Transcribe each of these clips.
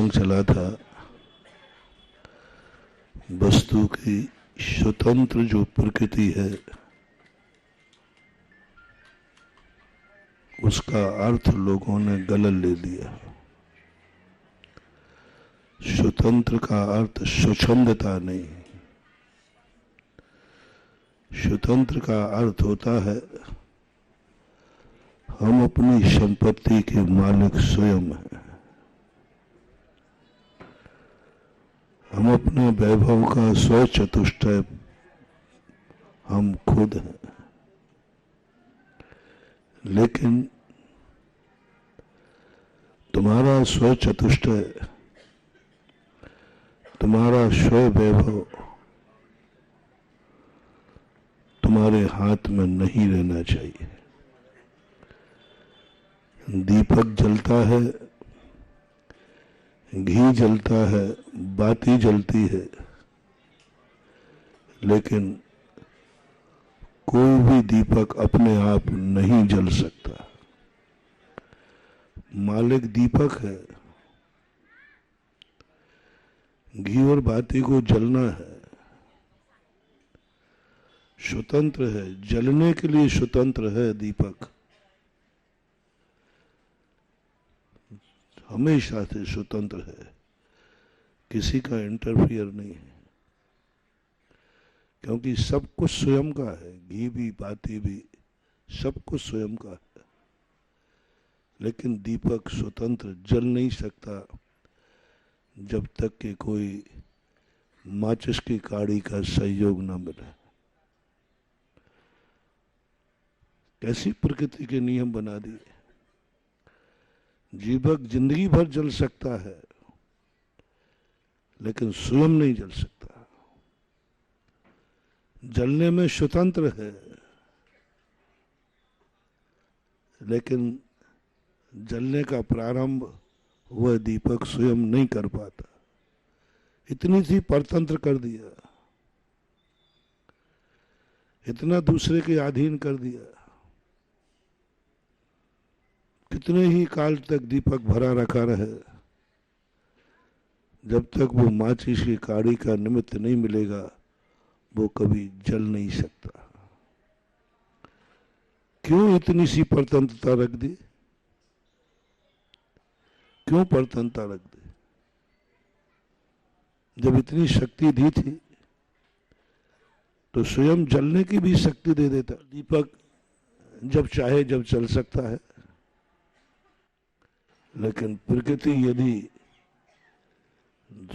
सत्संग चला था, वस्तु की स्वतंत्र जो प्रकृति है उसका अर्थ लोगों ने गलत ले लिया। स्वतंत्र का अर्थ स्वच्छंदता नहीं, स्वतंत्र का अर्थ होता है हम अपनी संपत्ति के मालिक स्वयं हैं, हम अपने वैभव का स्व चतुष्टय हम खुद हैं। लेकिन तुम्हारा स्व चतुष्टय, तुम्हारा स्व वैभव तुम्हारे हाथ में नहीं रहना चाहिए। दीपक जलता है, घी जलता है, बाती जलती है, लेकिन कोई भी दीपक अपने आप नहीं जल सकता। मालिक दीपक है, घी और बाती को जलना है, स्वतंत्र है, जलने के लिए स्वतंत्र है दीपक, हमेशा से स्वतंत्र है, किसी का इंटरफियर नहीं है, क्योंकि सब कुछ स्वयं का है, घी भी बाती भी सब कुछ स्वयं का है। लेकिन दीपक स्वतंत्र जल नहीं सकता जब तक कि कोई माचिस की काड़ी का सहयोग न मिले। कैसी प्रकृति के नियम बना दिए। दीपक जिंदगी भर जल सकता है लेकिन स्वयं नहीं जल सकता। जलने में स्वतंत्र है लेकिन जलने का प्रारंभ वह दीपक स्वयं नहीं कर पाता। इतनी सी परतंत्र कर दिया, इतना दूसरे के अधीन कर दिया। कितने ही काल तक दीपक भरा रखा रहे, जब तक वो माचिस की काड़ी का निमित्त नहीं मिलेगा वो कभी जल नहीं सकता। क्यों इतनी सी परतंत्रता रख दी? क्यों परतंत्रता रख दी? जब इतनी शक्ति दी थी तो स्वयं जलने की भी शक्ति दे देता। दीपक जब चाहे जब जल सकता है, लेकिन प्रकृति यदि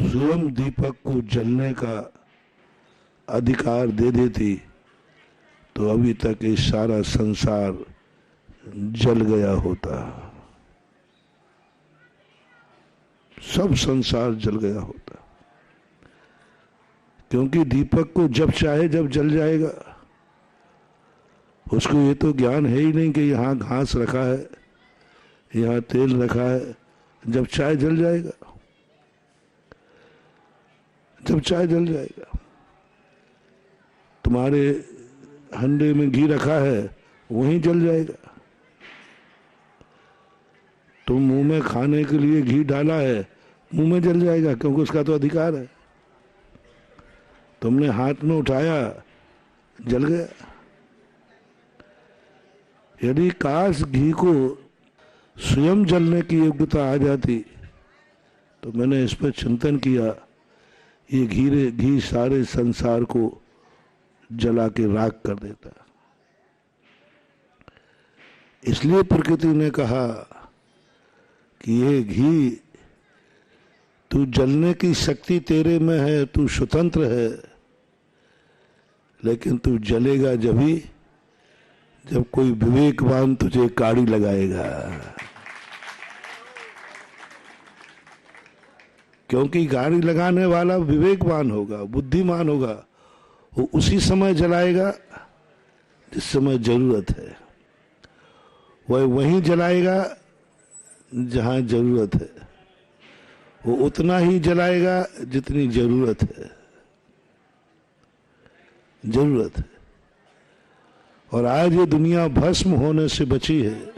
स्वयं दीपक को जलने का अधिकार दे देती तो अभी तक ये सारा संसार जल गया होता, सब संसार जल गया होता। क्योंकि दीपक को जब चाहे जब जल जाएगा। उसको ये तो ज्ञान है ही नहीं कि यहाँ घास रखा है, यहाँ तेल रखा है, जब चाहे जल जाएगा, जब चाहे जल जाएगा। तुम्हारे हंडे में घी रखा है, वहीं जल जाएगा। तुम मुंह में खाने के लिए घी डाला है, मुंह में जल जाएगा, क्योंकि उसका तो अधिकार है। तुमने हाथ में उठाया, जल गया। यदि काश घी को स्वयं जलने की योग्यता आ जाती तो मैंने इस पर चिंतन किया, ये घी सारे संसार को जला के राख कर देता। इसलिए प्रकृति ने कहा कि ये घी, तू जलने की शक्ति तेरे में है, तू स्वतंत्र है, लेकिन तू जलेगा जब कोई विवेकवान तुझे काड़ी लगाएगा। क्योंकि गाड़ी लगाने वाला विवेकवान होगा, बुद्धिमान होगा, वो उसी समय जलाएगा जिस समय जरूरत है। वह वहीं जलाएगा जहां जरूरत है, वो उतना ही जलाएगा जितनी जरूरत है। जरूरत है। और आज ये दुनिया भस्म होने से बची है।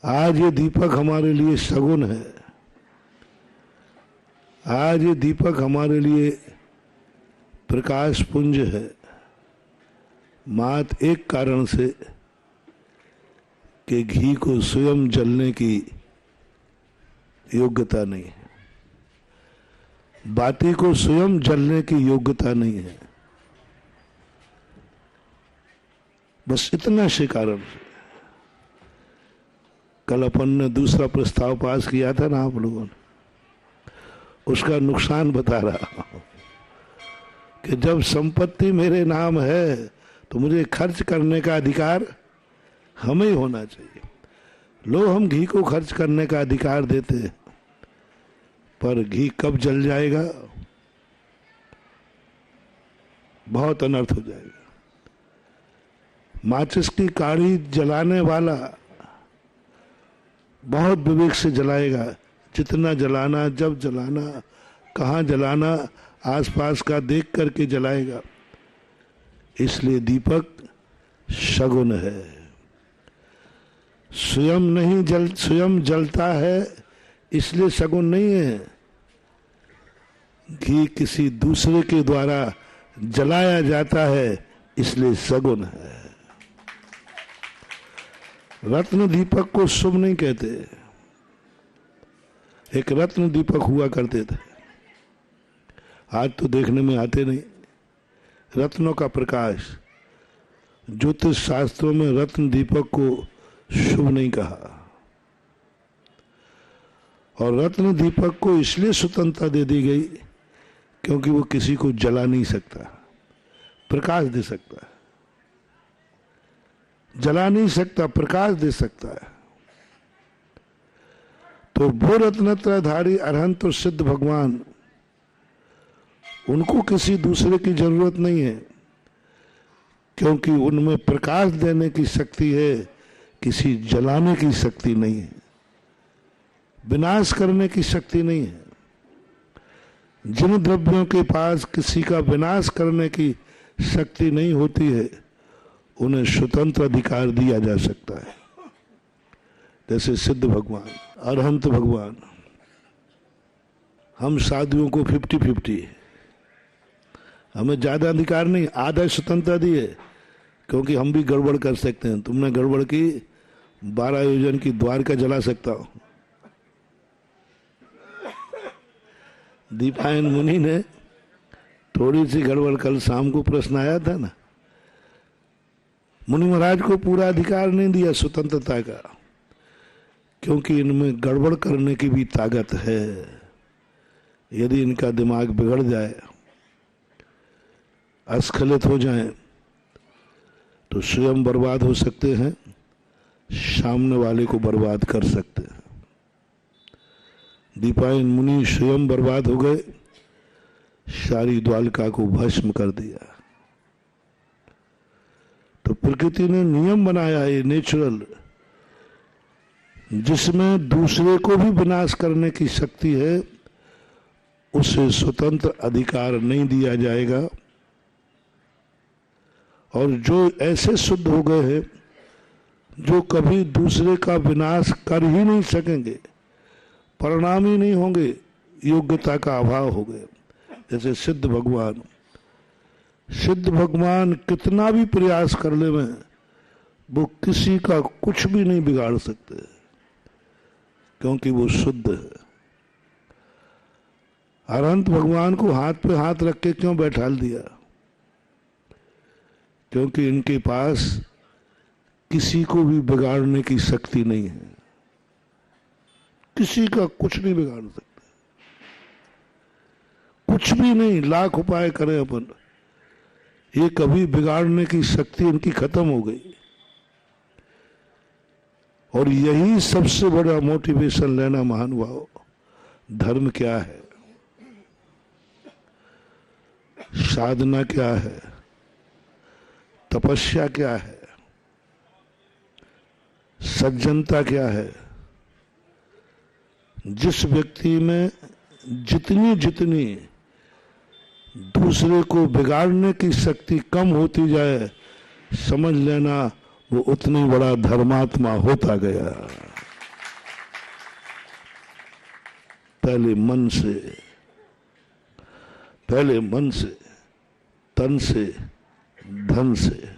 आज ये दीपक हमारे लिए शगुन है। आज ये दीपक हमारे लिए प्रकाश पुंज है, मात्र एक कारण से कि घी को स्वयं जलने की योग्यता नहीं है, बाती को स्वयं जलने की योग्यता नहीं है। बस इतना से कारण से कल अपन ने दूसरा प्रस्ताव पास किया था ना आप लोगों ने, उसका नुकसान बता रहा हूं कि जब संपत्ति मेरे नाम है तो मुझे खर्च करने का अधिकार हमें ही होना चाहिए। लो, हम घी को खर्च करने का अधिकार देते हैं, पर घी कब जल जाएगा, बहुत अनर्थ हो जाएगा। माचिस की काड़ी जलाने वाला बहुत विवेक से जलाएगा, जितना जलाना, जब जलाना, कहाँ जलाना, आसपास का देख करके जलाएगा। इसलिए दीपक शगुन है, स्वयं जलता है, इसलिए शगुन नहीं है। घी किसी दूसरे के द्वारा जलाया जाता है, इसलिए शगुन है। रत्न दीपक को शुभ नहीं कहते। एक रत्न दीपक हुआ करते थे, आज तो देखने में आते नहीं। रत्नों का प्रकाश, ज्योतिष शास्त्रों में रत्न दीपक को शुभ नहीं कहा, और रत्न दीपक को इसलिए स्वतंत्रता दे दी गई क्योंकि वो किसी को जला नहीं सकता, प्रकाश दे सकता है। जला नहीं सकता, प्रकाश दे सकता है। तो वो रत्नत्रयधारी अरहंत और सिद्ध भगवान, उनको किसी दूसरे की जरूरत नहीं है, क्योंकि उनमें प्रकाश देने की शक्ति है, किसी जलाने की शक्ति नहीं है, विनाश करने की शक्ति नहीं है। जिन द्रव्यों के पास किसी का विनाश करने की शक्ति नहीं होती है, उन्हें स्वतंत्र अधिकार दिया जा सकता है। जैसे सिद्ध भगवान, अरहंत भगवान। हम साधुओं को 50-50, हमें ज्यादा अधिकार नहीं, आधा स्वतंत्रता दी है, क्योंकि हम भी गड़बड़ कर सकते हैं। तुमने गड़बड़ की, 12 योजन की द्वारका जला सकता हो। दीपायन मुनि ने थोड़ी सी गड़बड़, कल शाम को प्रश्न आया था ना, मुनि महाराज को पूरा अधिकार नहीं दिया स्वतंत्रता का, क्योंकि इनमें गड़बड़ करने की भी ताकत है। यदि इनका दिमाग बिगड़ जाए, अस्खलित हो जाए, तो स्वयं बर्बाद हो सकते हैं, सामने वाले को बर्बाद कर सकते हैं। दीपायन मुनि स्वयं बर्बाद हो गए, सारी द्वारका को भस्म कर दिया। तो प्रकृति ने नियम बनाया है नेचुरल, जिसमें दूसरे को भी विनाश करने की शक्ति है, उसे स्वतंत्र अधिकार नहीं दिया जाएगा। और जो ऐसे शुद्ध हो गए हैं, जो कभी दूसरे का विनाश कर ही नहीं सकेंगे, परिणाम ही नहीं होंगे, योग्यता का अभाव हो गए। जैसे सिद्ध भगवान, सिद्ध भगवान कितना भी प्रयास कर ले में, वो किसी का कुछ भी नहीं बिगाड़ सकते, क्योंकि वो शुद्ध है। अरहंत भगवान को हाथ पे हाथ रख के क्यों बैठाल दिया? क्योंकि इनके पास किसी को भी बिगाड़ने की शक्ति नहीं है, किसी का कुछ नहीं बिगाड़ सकते, कुछ भी नहीं। लाख उपाय करें अपन, ये कभी बिगाड़ने की शक्ति इनकी खत्म हो गई। और यही सबसे बड़ा मोटिवेशन लेना महानुभाव। धर्म क्या है, साधना क्या है, तपस्या क्या है, सज्जनता क्या है। जिस व्यक्ति में जितनी जितनी दूसरे को बिगाड़ने की शक्ति कम होती जाए, समझ लेना वो उतनी बड़ा धर्मात्मा होता गया। पहले मन से, तन से, धन से।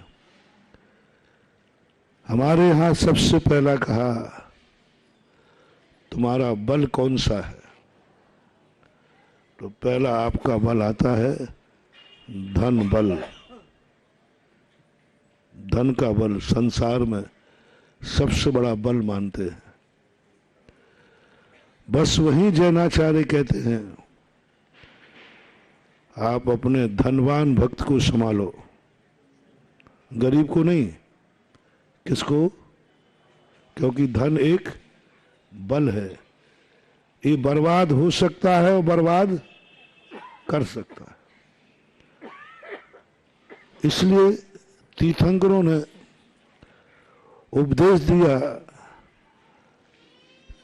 हमारे यहां सबसे पहला कहा, तुम्हारा बल कौन सा है? तो पहला आपका बल आता है धन बल। धन का बल संसार में सबसे बड़ा बल मानते हैं। बस वही जैनाचार्य कहते हैं, आप अपने धनवान भक्त को संभालो, गरीब को नहीं। किसको? क्योंकि धन एक बल है, ये बर्बाद हो सकता है और बर्बाद कर सकता है। इसलिए तीर्थंकरों ने उपदेश दिया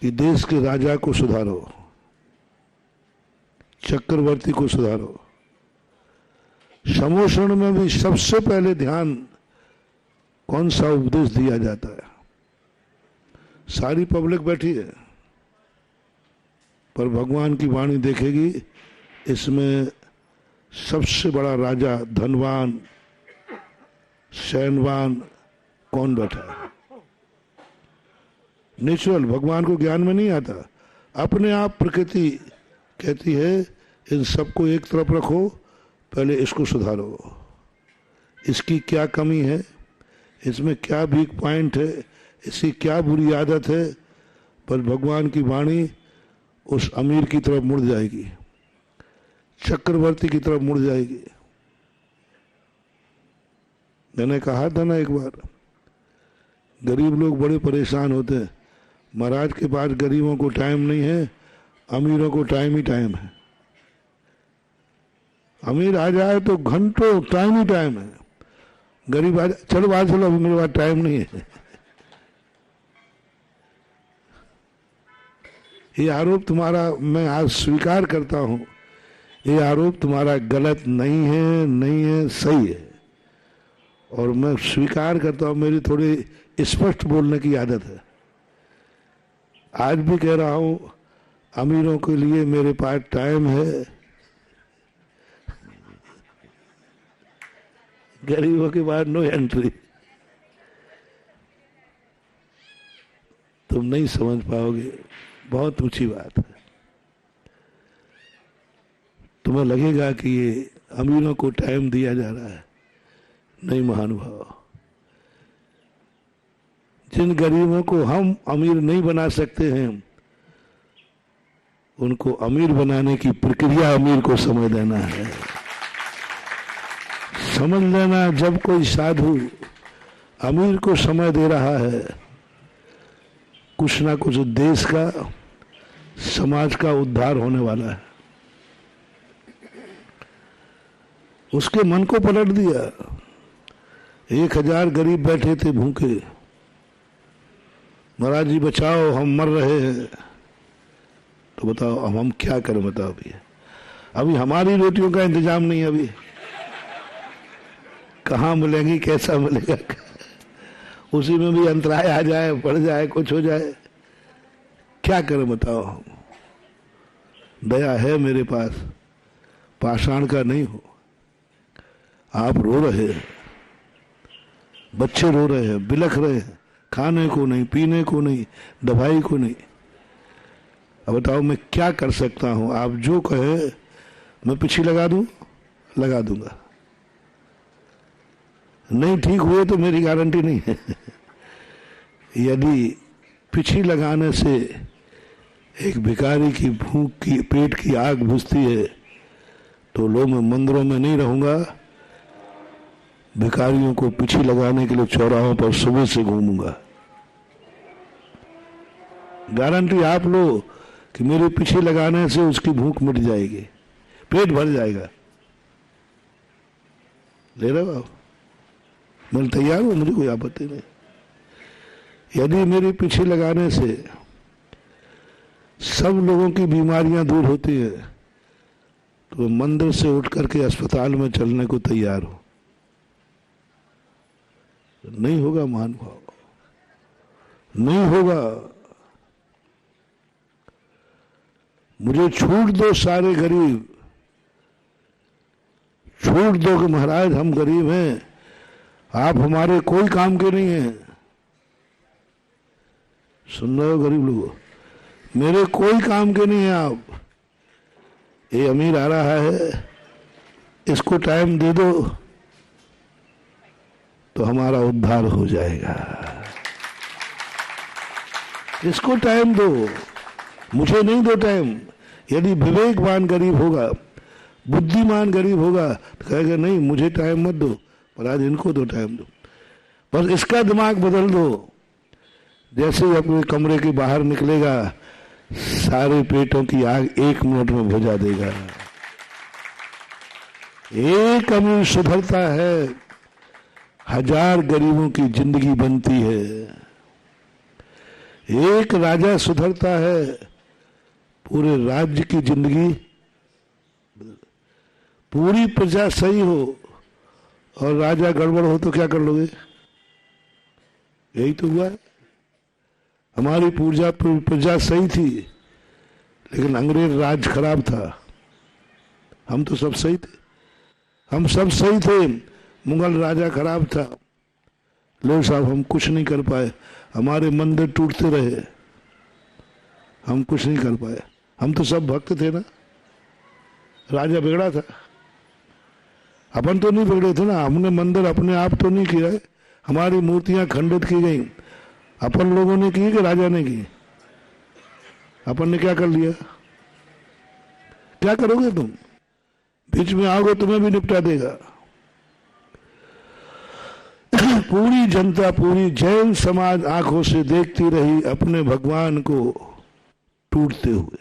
कि देश के राजा को सुधारो, चक्रवर्ती को सुधारो। समोषण में भी सबसे पहले ध्यान कौन सा उपदेश दिया जाता है? सारी पब्लिक बैठी है, पर भगवान की वाणी देखेगी, इसमें सबसे बड़ा राजा, धनवान, सैनवान कौन बैठा है? नेचुरल, भगवान को ज्ञान में नहीं आता, अपने आप प्रकृति कहती है इन सबको एक तरफ रखो, पहले इसको सुधारो। इसकी क्या कमी है, इसमें क्या वीक पॉइंट है, इसकी क्या बुरी आदत है। पर भगवान की वाणी उस अमीर की तरफ मुड़ जाएगी, चक्रवर्ती की तरफ मुड़ जाएगी। मैंने कहा था ना एक बार, गरीब लोग बड़े परेशान होते हैं, महाराज के पास गरीबों को टाइम नहीं है, अमीरों को टाइम ही टाइम है। अमीर आ जाए तो घंटों टाइम ही टाइम है, गरीब आ जाए चलो बाहर चलो, अभी मेरे पास टाइम नहीं है। ये आरोप तुम्हारा, मैं आज स्वीकार करता हूं, ये आरोप तुम्हारा गलत नहीं है, सही है। और मैं स्वीकार करता हूं, मेरी थोड़ी स्पष्ट बोलने की आदत है। आज भी कह रहा हूं, अमीरों के लिए मेरे पास टाइम है, गरीबों के पास नो एंट्री। तुम नहीं समझ पाओगे, बहुत ऊंची बात है। तुम्हें लगेगा कि ये अमीरों को टाइम दिया जा रहा है, नहीं महानुभाव। जिन गरीबों को हम अमीर नहीं बना सकते हैं, उनको अमीर बनाने की प्रक्रिया अमीर को समझ देना है। समझ लेना, जब कोई साधु अमीर को समय दे रहा है, कुछ ना कुछ देश का, समाज का उद्धार होने वाला है। उसके मन को पलट दिया। 1000 गरीब बैठे थे भूखे, महाराज जी बचाओ, हम मर रहे हैं। तो बताओ अब हम क्या करें? बताओ भैया, अभी हमारी रोटियों का इंतजाम नहीं है, अभी कहाँ मिलेंगी, कैसा मिलेगा? उसी में भी अंतराय आ जाए, बढ़ जाए, कुछ हो जाए, क्या करें बताओ? हम दया है मेरे पास, पाषाण का नहीं हो। आप रो रहे हैं, बच्चे रो रहे हैं, बिलख रहे हैं, खाने को नहीं, पीने को नहीं, दवाई को नहीं। अब बताओ मैं क्या कर सकता हूं? आप जो कहे मैं पीछे लगा दूं, लगा दूंगा। नहीं ठीक हुए तो मेरी गारंटी नहीं है। यदि पीछे लगाने से एक भिखारी की भूख की, पेट की आग बुझती है, तो लो मैं मंदिरों में नहीं रहूंगा, भिखारियों को पीछे लगाने के लिए चौराहों पर सुबह से घूमूंगा। गारंटी आप लो कि मेरे पीछे लगाने से उसकी भूख मिट जाएगी, पेट भर जाएगा। ले रहे हो आप? मैं तैयार हूं, मुझे कोई आपत्ति नहीं। यदि मेरे पीछे लगाने से सब लोगों की बीमारियां दूर होती है, तो मंदिर से उठ करके अस्पताल में चलने को तैयार हूं। नहीं होगा महानुभाव, नहीं होगा। मुझे छूट दो सारे गरीब, छूट दो कि महाराज हम गरीब हैं, आप हमारे कोई काम के नहीं हैं। सुन रहे हो गरीब लोगों, मेरे कोई काम के नहीं हैं आप। ये अमीर आ रहा है, इसको टाइम दे दो तो हमारा उद्धार हो जाएगा। इसको टाइम दो, मुझे नहीं दो टाइम। यदि विवेकवान गरीब होगा, बुद्धिमान गरीब होगा तो कहेगा नहीं मुझे टाइम मत दो, पर आज इनको दो टाइम दो। बस इसका दिमाग बदल दो। जैसे ही अपने कमरे के बाहर निकलेगा, सारे पेटों की आग 1 मिनट में बुझा देगा। एक अमीर सुधरता है, 1000 गरीबों की जिंदगी बनती है। एक राजा सुधरता है, पूरे राज्य की जिंदगी। पूरी प्रजा सही हो और राजा गड़बड़ हो तो क्या कर लोगे? यही तो हुआ है। हमारी प्रजा सही थी, लेकिन अंग्रेज राज खराब था। हम तो सब सही थे, हम सब सही थे, मुगल राजा खराब था। लो साहब हम कुछ नहीं कर पाए, हमारे मंदिर टूटते रहे, हम कुछ नहीं कर पाए। हम तो सब भक्त थे ना, राजा बिगड़ा था, अपन तो नहीं बिगड़े थे ना। हमने मंदिर अपने आप तो नहीं किया है, हमारी मूर्तियां खंडित की गई, अपन लोगों ने की कि राजा ने की? अपन ने क्या कर लिया? क्या करोगे तुम? बीच में आओगे तुम्हें भी निपटा देगा। पूरी जनता, पूरी जैन समाज आंखों से देखती रही अपने भगवान को टूटते हुए,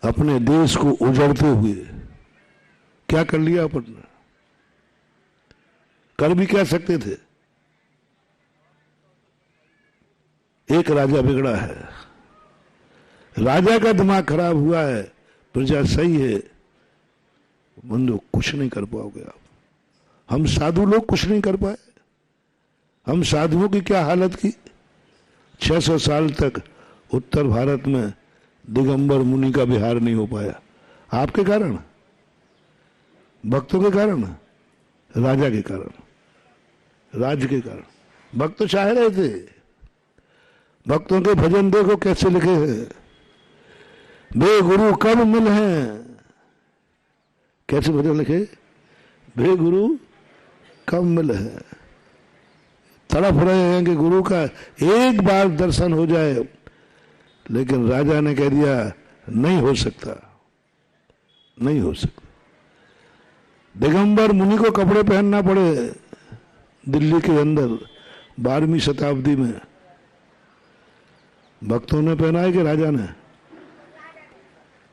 अपने देश को उजड़ते हुए। क्या कर लिया अपन ने? कर भी क्या सकते थे? एक राजा बिगड़ा है, राजा का दिमाग खराब हुआ है, प्रजा सही है, बंधु कुछ नहीं कर पाओगे आप। हम साधु लोग कुछ नहीं कर पाए। हम साधुओं की क्या हालत की? 600 साल तक उत्तर भारत में दिगंबर मुनि का विहार नहीं हो पाया। आपके कारण, भक्तों के कारण, राजा के कारण, राज्य के कारण। भक्त तो चाह रहे थे। भक्तों के भजन देखो कैसे लिखे हैं, बे गुरु कब मिल हैं। कैसे भजन लिखे? बे गुरु कब मिल है। तड़प रहे हैं कि गुरु का एक बार दर्शन हो जाए, लेकिन राजा ने कह दिया नहीं हो सकता, नहीं हो सकता। दिगंबर मुनि को कपड़े पहनना पड़े दिल्ली के अंदर 12वीं शताब्दी में। भक्तों ने पहनाए कि राजा ने?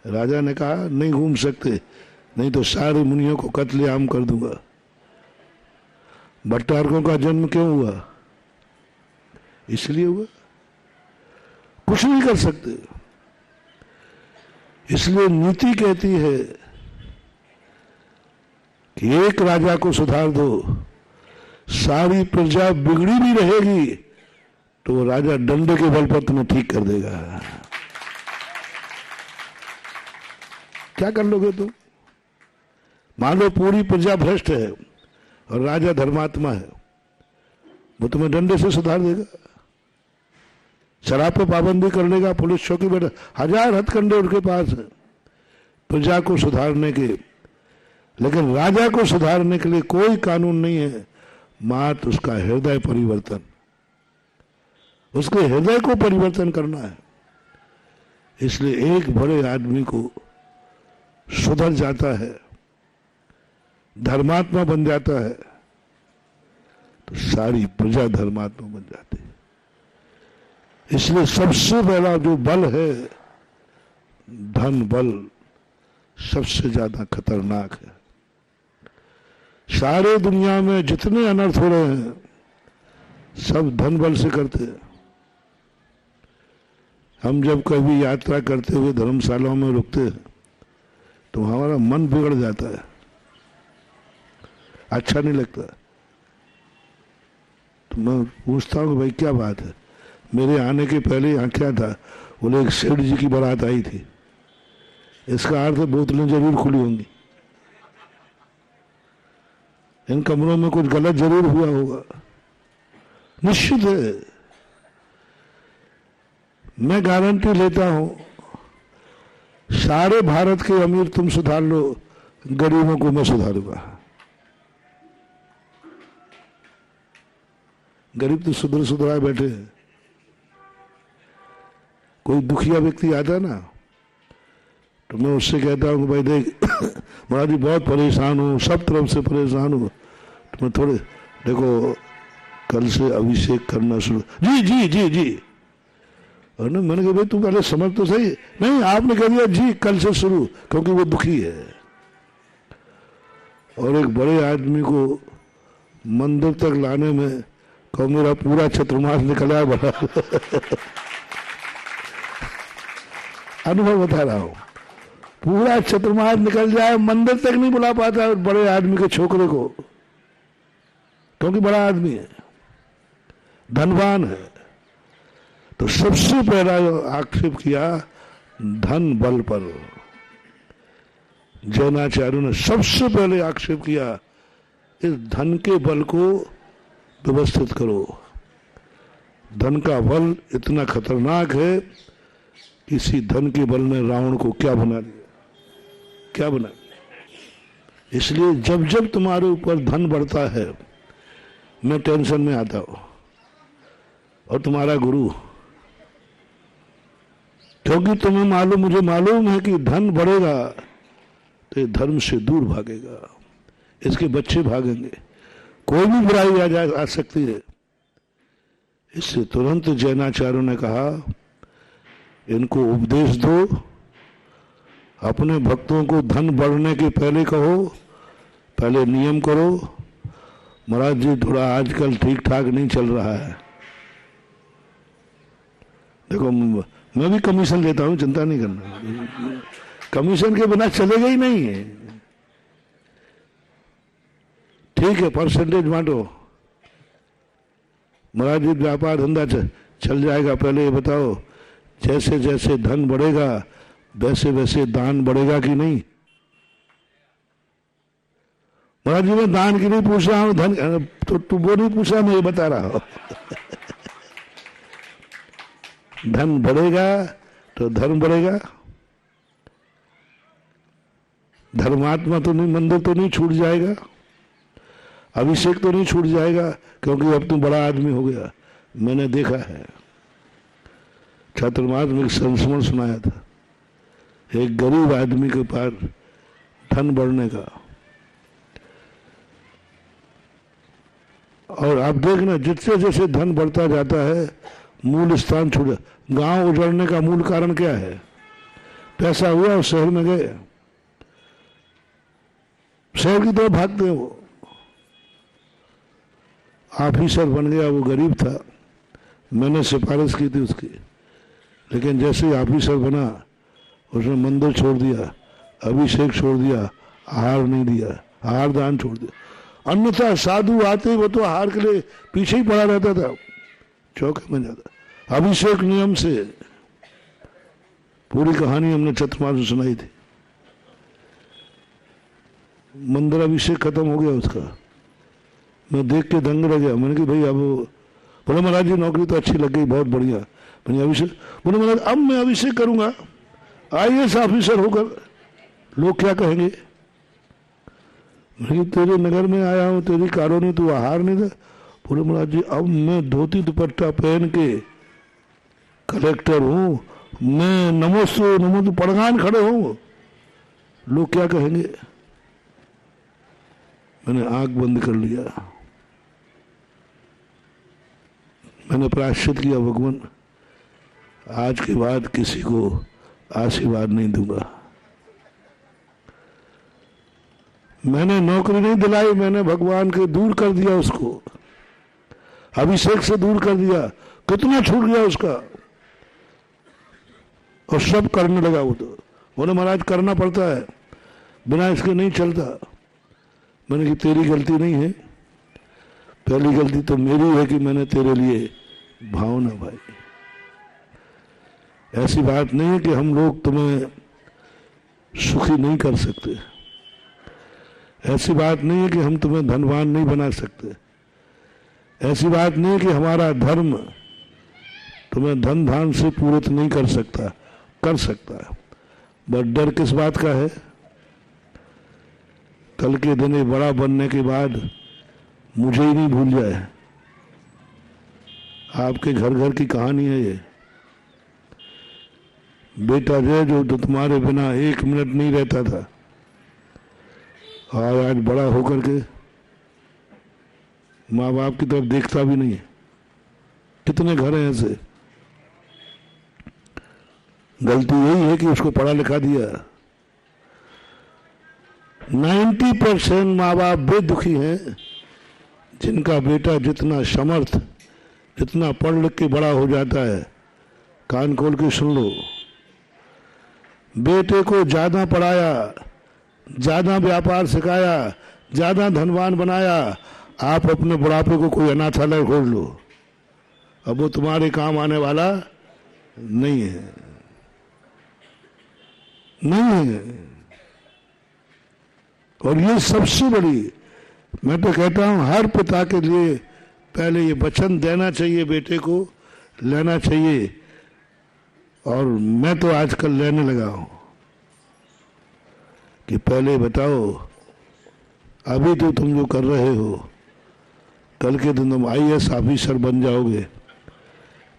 राजा ने कहा नहीं घूम सकते, नहीं तो सारे मुनियों को कत्लेआम कर दूंगा। भट्टारकों का जन्म क्यों हुआ? इसलिए हुआ, कुछ नहीं कर सकते। इसलिए नीति कहती है कि एक राजा को सुधार दो, सारी प्रजा बिगड़ी भी रहेगी तो वो राजा डंडे के बल पर तुम्हें ठीक कर देगा। क्या कर लोगे तुम? मान लो पूरी प्रजा भ्रष्ट है और राजा धर्मात्मा है, वो तुम्हें डंडे से सुधार देगा? शराब पे पाबंदी कर लेगा, पुलिस चौकी बैठा, 1000 हथकंडे उनके पास है प्रजा को सुधारने के, लेकिन राजा को सुधारने के लिए कोई कानून नहीं है। मात्र उसका हृदय परिवर्तन, उसके हृदय को परिवर्तन करना है। इसलिए एक बड़े आदमी को सुधर जाता है, धर्मात्मा बन जाता है, तो सारी प्रजा धर्मात्मा बन जाती है। इसलिए सबसे पहला जो बल है, धन बल, सबसे ज्यादा खतरनाक है। सारे दुनिया में जितने अनर्थ हो रहे हैं सब धन बल से करते हैं। हम जब कभी यात्रा करते हुए धर्मशालाओं में रुकते हैं तो हमारा मन बिगड़ जाता है, अच्छा नहीं लगता। तो मैं पूछता हूँ कि भाई क्या बात है? मेरे आने के पहले यहाँ क्या था? बोले एक सेठ जी की बारात आई थी, इसका अर्थ है बोतलें जरूर खुली होंगी, इन कमरों में कुछ गलत जरूर हुआ होगा, निश्चित है। मैं गारंटी लेता हूं, सारे भारत के अमीर तुम सुधार लो, गरीबों को मैं सुधारूंगा। गरीब तो सुधराए बैठे हैं। कोई दुखिया व्यक्ति आता है ना, तो मैं उससे कहता हूँ कि भाई देख महाराज जी बहुत परेशान हूँ, सब तरफ से परेशान हूँ, तो मैं थोड़े देखो कल से अभिषेक करना शुरू। जी जी जी जी। और ना मैंने कहा भाई तू पहले समझ तो सही। नहीं, आपने कह दिया जी कल से शुरू, क्योंकि वो दुखी है। और एक बड़े आदमी को मंदिर तक लाने में कहो मेरा पूरा चतुर्मास निकला है बड़ा अनुभव बता रहा हूं, पूरा चतुर्मास निकल जाए, मंदिर तक नहीं बुला पाता बड़े आदमी के छोकरे को, क्योंकि बड़ा आदमी है, धनवान है। तो सबसे पहला आक्षेप किया धन बल पर। जैनाचार्यों ने सबसे पहले आक्षेप किया इस धन के बल को व्यवस्थित करो। धन का बल इतना खतरनाक है, इसी धन के बल ने रावण को क्या बना दिया, क्या बना दिया। इसलिए जब जब तुम्हारे ऊपर धन बढ़ता है मैं टेंशन में आता हूं, और तुम्हारा गुरु, क्योंकि तुम्हें मालूम, मुझे मालूम है कि धन बढ़ेगा तो ये धर्म से दूर भागेगा, इसके बच्चे भागेंगे, कोई भी बुराई आ सकती है। इससे तुरंत जैनाचार्यों ने कहा इनको उपदेश दो, अपने भक्तों को धन बढ़ने के पहले कहो, पहले नियम करो, महाराज जी थोड़ा आजकल ठीक ठाक नहीं चल रहा है। देखो मैं भी कमीशन लेता हूं, चिंता नहीं करना, कमीशन के बिना चलेगा ही नहीं है। ठीक है परसेंटेज बांटो, महाराज जी व्यापार धंधा चल जाएगा, पहले ये बताओ जैसे जैसे धन बढ़ेगा वैसे वैसे दान बढ़ेगा कि नहीं। महाराज जी मैं दान की नहीं पूछ रहा हूं, धन तो तू वो नहीं पूछा, मैं ये बता रहा हूं धन बढ़ेगा तो धर्म बढ़ेगा। धर्मात्मा तो नहीं, मंदिर तो नहीं छूट जाएगा, अभिषेक तो नहीं छूट जाएगा, क्योंकि अब तुम बड़ा आदमी हो गया। मैंने देखा है, चातुर्मास में एक संस्मरण सुनाया था, एक गरीब आदमी के पास धन बढ़ने का, और आप देखना जिससे जैसे धन बढ़ता जाता है मूल स्थान छूट, गांव उजड़ने का मूल कारण क्या है, पैसा हुआ और शहर में गए, शहर की तरफ भागते हैं। वो ऑफिसर बन गया, वो गरीब था, मैंने सिफारिश की थी उसकी, लेकिन जैसे ही ऑफिसर बना उसने मंदिर छोड़ दिया, अभिषेक छोड़ दिया, आहार नहीं दिया, आहार दान छोड़ दिया। अन्यथा साधु आते वो तो आहार के लिए पीछे ही पड़ा रहता था, चौके में जाता। अभिषेक नियम से, पूरी कहानी हमने चतुर्मास में सुनाई थी। मंदिर अभिषेक खत्म हो गया उसका, मैं देख के दंग रह गया। मैंने कहा भाई अब, बोले महाराज जी नौकरी तो अच्छी लग गई, बहुत बढ़िया। मैंने अभिषेक, बोले महाराज अब मैं अभिषेक करूंगा IAS ऑफिसर होकर, लोग क्या कहेंगे। मैंने तेरे नगर में आया हूं, तेरी कॉलोनी, तू आहार नहीं था। बोले महाराज जी अब मैं धोती दुपट्टा पहन के कलेक्टर हूं, मैं नमोस्तु पड़गान खड़े हूं, लोग क्या कहेंगे। मैंने आंख बंद कर लिया, मैंने प्रायश्चित किया, भगवान आज के बाद किसी को आशीर्वाद नहीं दूंगा। मैंने नौकरी नहीं दिलाई, मैंने भगवान के दूर कर दिया उसको, अभिषेक से दूर कर दिया। कितना छूट गया उसका, और सब करने लगा वो तो। बोले महाराज करना पड़ता है, बिना इसके नहीं चलता। मैंने कहा तेरी गलती नहीं है, पहली गलती तो मेरी है कि मैंने तेरे लिए भाव ना भाई। ऐसी बात नहीं है कि हम लोग तुम्हें सुखी नहीं कर सकते, ऐसी बात नहीं है कि हम तुम्हें धनवान नहीं बना सकते, ऐसी बात नहीं है कि हमारा धर्म तुम्हें धन धान से पूरित नहीं कर सकता, कर सकता है। बट डर किस बात का है? कल के दिन ये बड़ा बनने के बाद मुझे ही नहीं भूल जाए। आपके घर घर की कहानी है ये। बेटा जो तुम्हारे बिना एक मिनट नहीं रहता था, और आज बड़ा होकर के माँ बाप की तरफ देखता भी नहीं है। कितने घर हैं ऐसे? गलती यही है कि उसको पढ़ा लिखा दिया। 90% माँ बाप बेदुखी हैं जिनका बेटा जितना समर्थ, जितना पढ़ लिख के बड़ा हो जाता है। कान खोल के सुन लो, बेटे को ज्यादा पढ़ाया, ज्यादा व्यापार सिखाया, ज्यादा धनवान बनाया, आप अपने बुढ़ापे को कोई अनाथालय खोल लो, अब वो तुम्हारे काम आने वाला नहीं है, नहीं है। और ये सबसे बड़ी, मैं तो कहता हूं हर पिता के लिए पहले ये वचन देना चाहिए, बेटे को लेना चाहिए। और मैं तो आजकल लेने लगा हूं कि पहले बताओ, अभी तो तुम जो कर रहे हो, कल के दिन तुम आईएएस ऑफिसर बन जाओगे,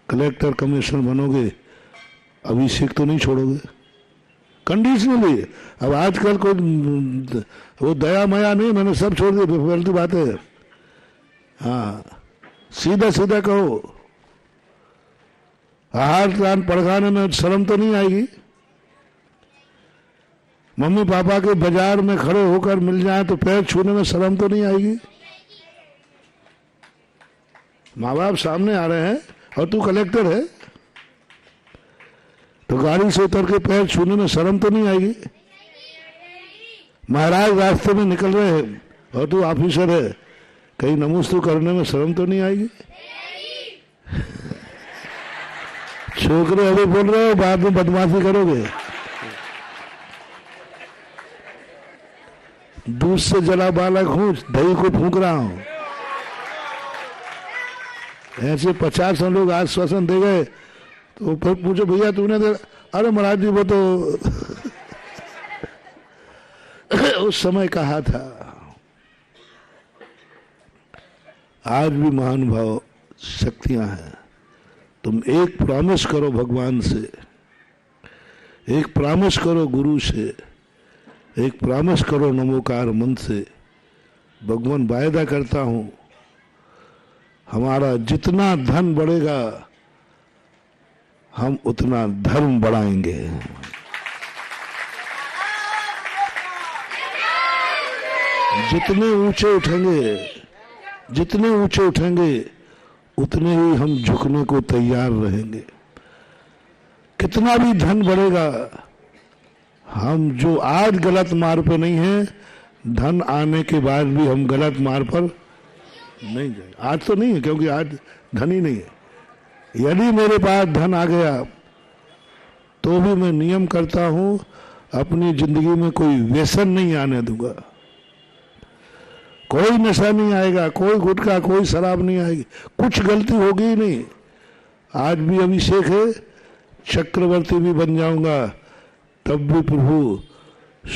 कलेक्टर कमिश्नर बनोगे, अभिषेक तो नहीं छोड़ोगे कंडीशनली। अब आजकल को वो दया माया नहीं, मैंने सब छोड़ दिया, फालतू बात है। हाँ, सीधा सीधा कहो, आहार त्राण पड़खाने में शर्म तो नहीं आएगी? मम्मी पापा के बाजार में खड़े होकर मिल जाए तो पैर छूने में शर्म तो नहीं आएगी? माँ बाप सामने आ रहे हैं और तू कलेक्टर है, तो गाड़ी से उतर के पैर छूने में शर्म तो नहीं आएगी? महाराज रास्ते में निकल रहे हैं और तू ऑफिसर है, कहीं नमस्ते करने में शर्म तो नहीं आएगी? छोकरे अभी बोल रहे हो, बाद में बदमाशी करोगे। दूध से जला बालक हूं, दही को फूंक रहा हूं। ऐसे 50 लोग आश्वासन दे गए तो फिर पूछो भैया तूने दे? अरे महाराज जी वो तो उस समय कहा था। आज भी महानुभाव शक्तियां हैं। तुम एक प्रॉमिस करो भगवान से, एक प्रॉमिस करो गुरु से, एक प्रॉमिस करो नमोकार मंत्र से। भगवान वायदा करता हूं, हमारा जितना धन बढ़ेगा हम उतना धर्म बढ़ाएंगे। जितने ऊंचे उठेंगे, जितने ऊंचे उठेंगे उतने ही हम झुकने को तैयार रहेंगे। कितना भी धन बढ़ेगा, हम जो आज गलत मार्ग पे नहीं है, धन आने के बाद भी हम गलत मार्ग पर नहीं जाए। आज तो नहीं है क्योंकि आज धन ही नहीं है। यदि मेरे पास धन आ गया तो भी मैं नियम करता हूं, अपनी जिंदगी में कोई व्यसन नहीं आने दूंगा। कोई नशा नहीं आएगा, कोई गुटखा, कोई शराब नहीं आएगी, कुछ गलती होगी ही नहीं। आज भी अभिषेक है, चक्रवर्ती भी बन जाऊंगा, तब भी प्रभु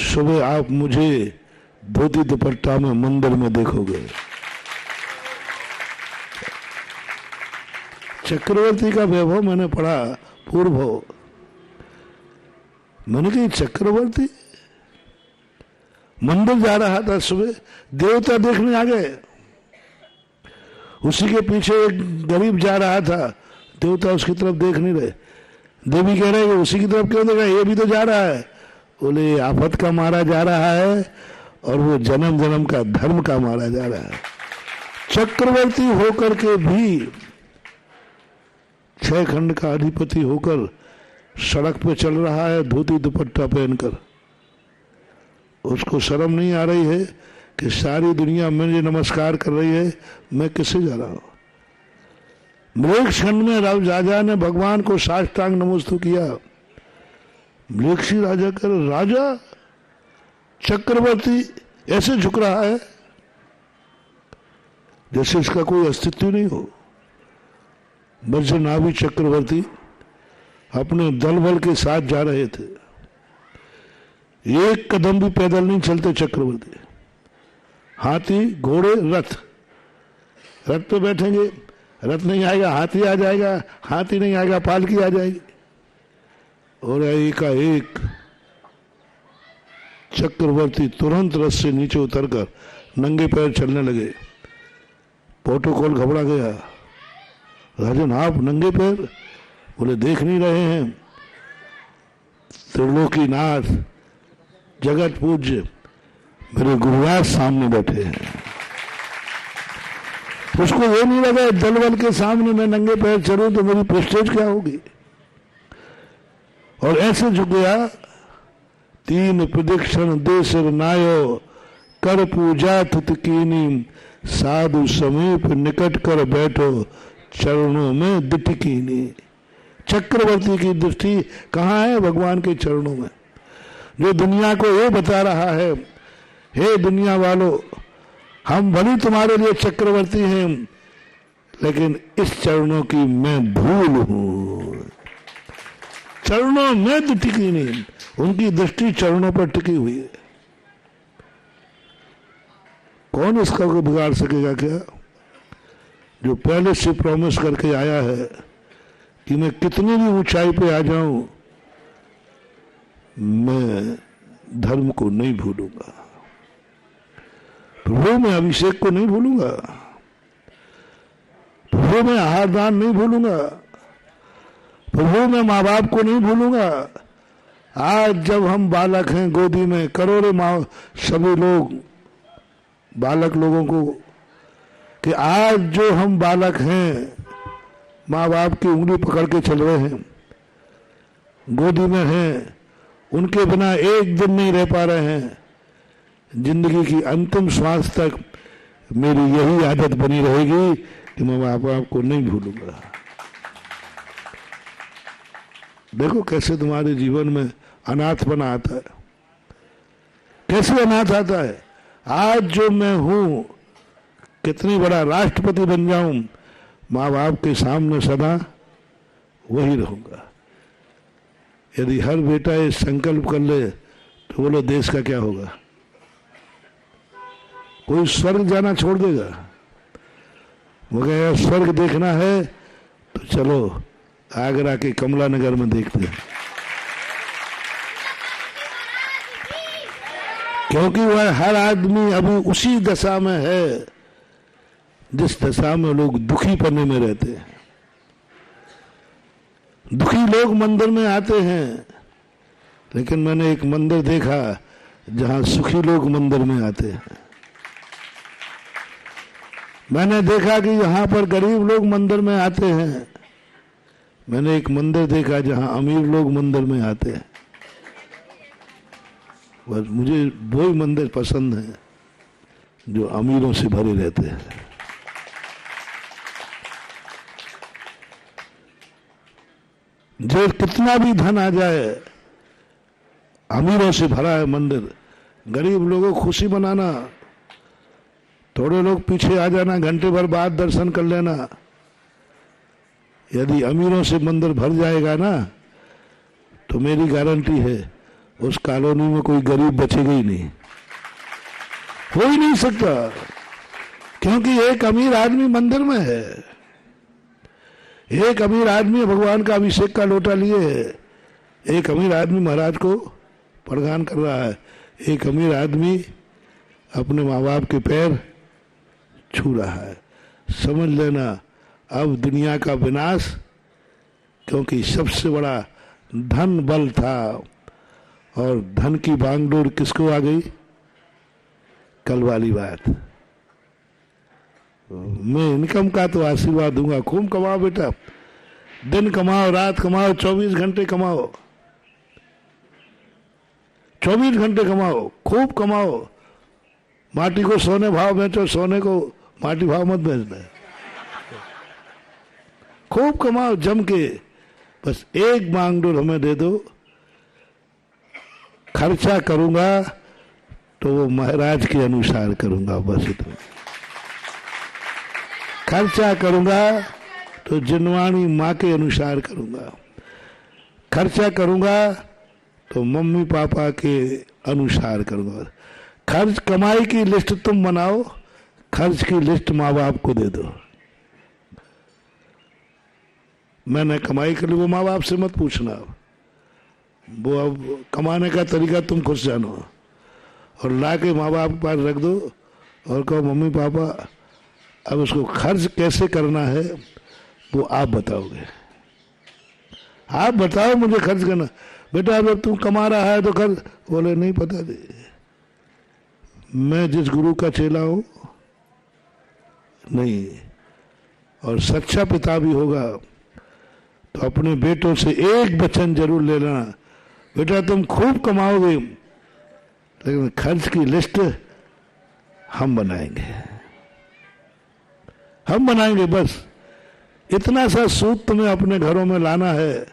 सुबह आप मुझे धोती दुपट्टा में मंदिर में देखोगे। चक्रवर्ती का वैभव मैंने पढ़ा, पूर्व मैंने कही चक्रवर्ती मंदिर जा रहा था, सुबह देवता देखने आ गए, उसी के पीछे एक गरीब जा रहा था, देवता उसकी तरफ देख नहीं रहे। देवी कह रहे उसी की तरफ क्यों देखा, ये भी तो जा रहा है। बोले आफत का मारा जा रहा है और वो जन्म जन्म का धर्म का मारा जा रहा है। चक्रवर्ती होकर के भी, 6 खंड का अधिपति होकर सड़क पे चल रहा है धोती दुपट्टा पहनकर। उसको शर्म नहीं आ रही है कि सारी दुनिया मुझे नमस्कार कर रही है, मैं किससे जा रहा हूं? मृगक्षण में राजा ने भगवान को साष्टांग नमस्ते किया। मृगशी राजा कर, राजा चक्रवर्ती ऐसे झुक रहा है जैसे इसका कोई अस्तित्व नहीं हो। वज्रनाभि चक्रवर्ती अपने दल बल के साथ जा रहे थे, एक कदम भी पैदल नहीं चलते चक्रवर्ती। हाथी, घोड़े, रथ पे बैठेंगे, रथ नहीं आएगा हाथी आ जाएगा, हाथी नहीं आएगा पालकी आ जाएगी। और एकाएक चक्रवर्ती तुरंत रथ से नीचे उतरकर नंगे पैर चलने लगे। प्रोटोकॉल घबरा गया। राजन आप नंगे पैर? बोले देख नहीं रहे हैं, त्रिलोकीनाथ जगत पूज्य मेरे गुरुराज सामने बैठे हैं। उसको ये नहीं लगा दल बल के सामने मैं नंगे पैर चलूं तो मेरी प्रेस्टेज क्या होगी। और ऐसे झुक गया, 3 प्रदक्षिण दे सिर नायो, कर पूजा तुतकीनी, साधु समीप निकट कर बैठो, चरणों में दिटकीनी। चक्रवर्ती की दृष्टि कहाँ है? भगवान के चरणों में, जो दुनिया को ये बता रहा है, हे दुनिया वालों, हम भली तुम्हारे लिए चक्रवर्ती हैं, लेकिन इस चरणों की मैं धूल हूं। चरणों में तो टिकी नहीं, उनकी दृष्टि चरणों पर टिकी हुई है। कौन इसका को बिगाड़ सकेगा क्या? जो पहले से प्रॉमिस करके आया है कि मैं कितनी भी ऊंचाई पे आ जाऊं, मैं धर्म को नहीं भूलूंगा, प्रभु मैं अभिषेक को नहीं भूलूंगा, प्रभु मैं आहार दान नहीं भूलूंगा, प्रभु मैं माँ बाप को नहीं भूलूंगा। आज जब हम बालक हैं गोदी में, करोड़ों माँ सभी लोग बालक लोगों को, कि आज जो हम बालक हैं माँ बाप की उंगली पकड़ के चल रहे हैं, गोदी में हैं, उनके बिना एक दिन नहीं रह पा रहे हैं, जिंदगी की अंतिम श्वास तक मेरी यही आदत बनी रहेगी कि मैं माँ बाप को नहीं भूलूंगा। देखो कैसे तुम्हारे जीवन में अनाथपना आता है, कैसे अनाथ आता है। आज जो मैं हूं, कितनी बड़ा राष्ट्रपति बन जाऊं, माँ बाप के सामने सदा वही रहूंगा। यदि हर बेटा ये संकल्प कर ले तो बोलो देश का क्या होगा? कोई स्वर्ग जाना छोड़ देगा। मगर स्वर्ग देखना है तो चलो आगरा के कमला नगर में देखते हैं, क्योंकि वह हर आदमी अभी उसी दशा में है जिस दशा में लोग दुखी पन्ने में रहते हैं। दुखी लोग मंदिर में आते हैं, लेकिन मैंने एक मंदिर देखा जहां सुखी लोग मंदिर में आते हैं। मैंने देखा कि यहाँ पर गरीब लोग मंदिर में आते हैं। मैंने एक मंदिर देखा जहां अमीर लोग मंदिर में आते हैं। बस मुझे वही मंदिर पसंद है जो अमीरों से भरे रहते हैं। जो कितना भी धन आ जाए, अमीरों से भरा है मंदिर। गरीब लोगों को खुशी मनाना, थोड़े लोग पीछे आ जाना, घंटे भर बाद दर्शन कर लेना। यदि अमीरों से मंदिर भर जाएगा ना, तो मेरी गारंटी है उस कॉलोनी में कोई गरीब बचेगा ही नहीं, हो ही नहीं सकता, क्योंकि एक अमीर आदमी मंदिर में है। एक अमीर आदमी भगवान का अभिषेक का लोटा लिए है, एक अमीर आदमी महाराज को प्रदान कर रहा है, एक अमीर आदमी अपने माँ बाप के पैर छू रहा है। समझ लेना अब दुनिया का विनाश, क्योंकि सबसे बड़ा धन बल था और धन की बागडोर किसको आ गई? कल वाली बात। मैं इनकम का तो आशीर्वाद दूंगा, खूब कमाओ बेटा, दिन कमाओ, रात कमाओ, 24 घंटे कमाओ, 24 घंटे कमाओ, खूब कमाओ। माटी को सोने भाव बेचो, सोने को माटी भाव मत बेचना। खूब कमाओ जम के, बस एक मांग डोल हमें दे दो, खर्चा करूंगा तो वो महाराज के अनुसार करूंगा, बस इतना। खर्चा करूंगा तो जिनवाणी माँ के अनुसार करूंगा, खर्चा करूंगा तो मम्मी पापा के अनुसार करूंगा। खर्च कमाई की लिस्ट तुम बनाओ, खर्च की लिस्ट माँ बाप को दे दो। मैंने कमाई कर ली, वो माँ बाप से मत पूछना, वो अब कमाने का तरीका तुम खुद जानो, और ला के माँ बाप के पास रख दो और कहो मम्मी पापा अब उसको खर्च कैसे करना है वो आप बताओगे, आप बताओ मुझे खर्च करना। बेटा अब तुम कमा रहा है तो खर्च, बोले नहीं पता दे, मैं जिस गुरु का चेला हूं नहीं, और सच्चा पिता भी होगा तो अपने बेटों से एक वचन जरूर ले लेना, बेटा तुम खूब कमाओगे लेकिन खर्च की लिस्ट हम बनाएंगे, हम बनाएंगे। बस इतना सा सूद तुम्हें अपने घरों में लाना है,